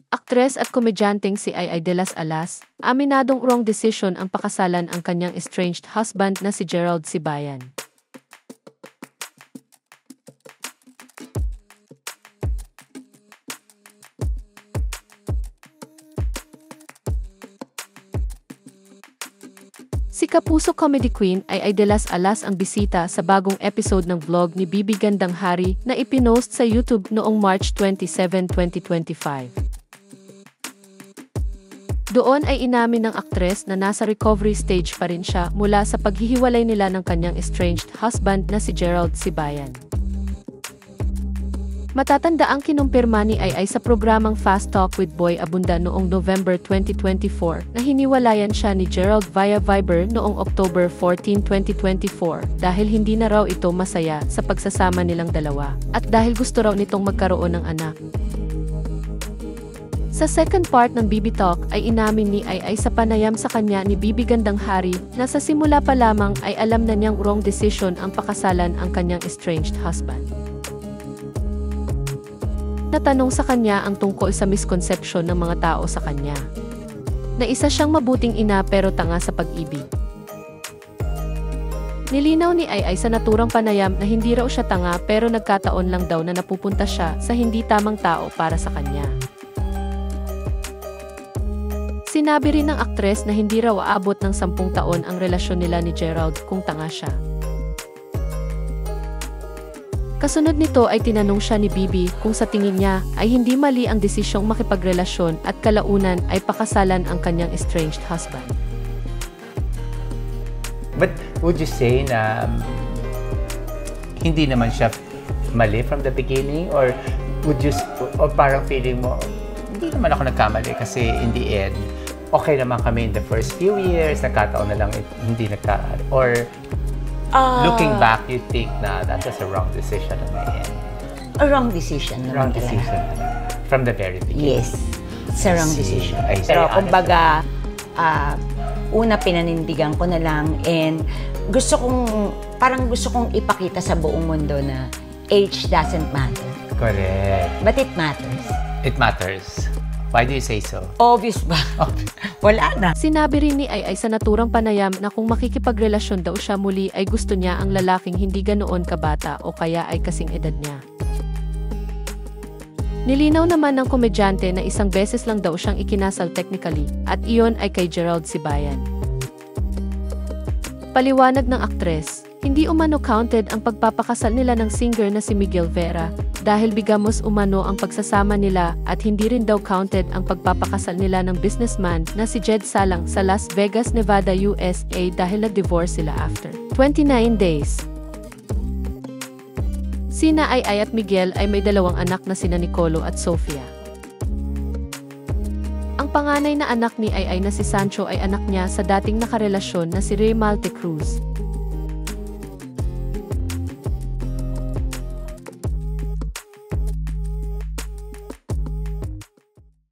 Aktres at komedyanteng si Ai de las Alas, aminadong wrong decision ang pakasalan ang kanyang estranged husband na si Gerald Sibayan. Si Kapuso Comedy Queen Ai de las Alas ang bisita sa bagong episode ng vlog ni Bibi Gandang Hari na ipinost sa YouTube noong March 27, 2025. Doon ay inamin ng aktres na nasa recovery stage pa rin siya mula sa paghihiwalay nila ng kanyang estranged husband na si Gerald Sibayan. Matatanda ang kinumpirma ni Ai sa programang Fast Talk with Boy Abunda noong November 2024 na hiniwalayan siya ni Gerald via Viber noong October 14, 2024 dahil hindi na raw ito masaya sa pagsasama nilang dalawa at dahil gusto raw nitong magkaroon ng anak. Sa second part ng Bibi Talk ay inamin ni Ai sa panayam sa kanya ni Bibi Gandang Hari na sa simula pa lamang ay alam na niyang wrong decision ang pakasalan ang kanyang estranged husband. Natanong sa kanya ang tungkol sa misconception ng mga tao sa kanya. Na isa siyang mabuting ina pero tanga sa pag-ibig. Nilinaw ni Ai sa naturang panayam na hindi raw siya tanga pero nagkataon lang daw na napupunta siya sa hindi tamang tao para sa kanya. Sinabi rin ng aktres na hindi raw aabot ng 10 taon ang relasyon nila ni Gerald kung tanga siya. Kasunod nito ay tinanong siya ni Bibi kung sa tingin niya ay hindi mali ang desisyong makipagrelasyon at kalaunan ay pakasalan ang kanyang estranged husband. But would you say na hindi naman siya mali from the beginning or parang feeling mo hindi naman ako nagkamali kasi in the end okay naman kami in the first few years, nagkataon na lang hindi or looking back, you think na that was a wrong decision on my end. A wrong decision. Wrong decision. From the very beginning. Yes. It's a wrong decision. Pero kumbaga, una pinanindigan ko na lang and gusto kong ipakita sa buong mundo na age doesn't matter. Correct. But it matters. It matters. Why do you say so? Obvious ba? Wala na. Sinabi rin ni Ai sa naturang panayam na kung makikipagrelasyon daw siya muli ay gusto niya ang lalaking hindi ganoon kabata o kaya ay kasing edad niya. Nilinaw naman ng komedyante na isang beses lang daw siyang ikinasal technically at iyon ay kay Gerald Sibayan. Paliwanag ng aktres, hindi umano counted ang pagpapakasal nila ng singer na si Miguel Vera dahil bigamos umano ang pagsasama nila at hindi rin daw counted ang pagpapakasal nila ng businessman na si Jed Salang sa Las Vegas, Nevada, USA dahil nag-divorce sila after 29 days. Sina Ai at Miguel ay may 2 anak na sina Nicolo at Sofia. Ang panganay na anak ni Ai na si Sancho ay anak niya sa dating nakarelasyon na si Ray Malte Cruz.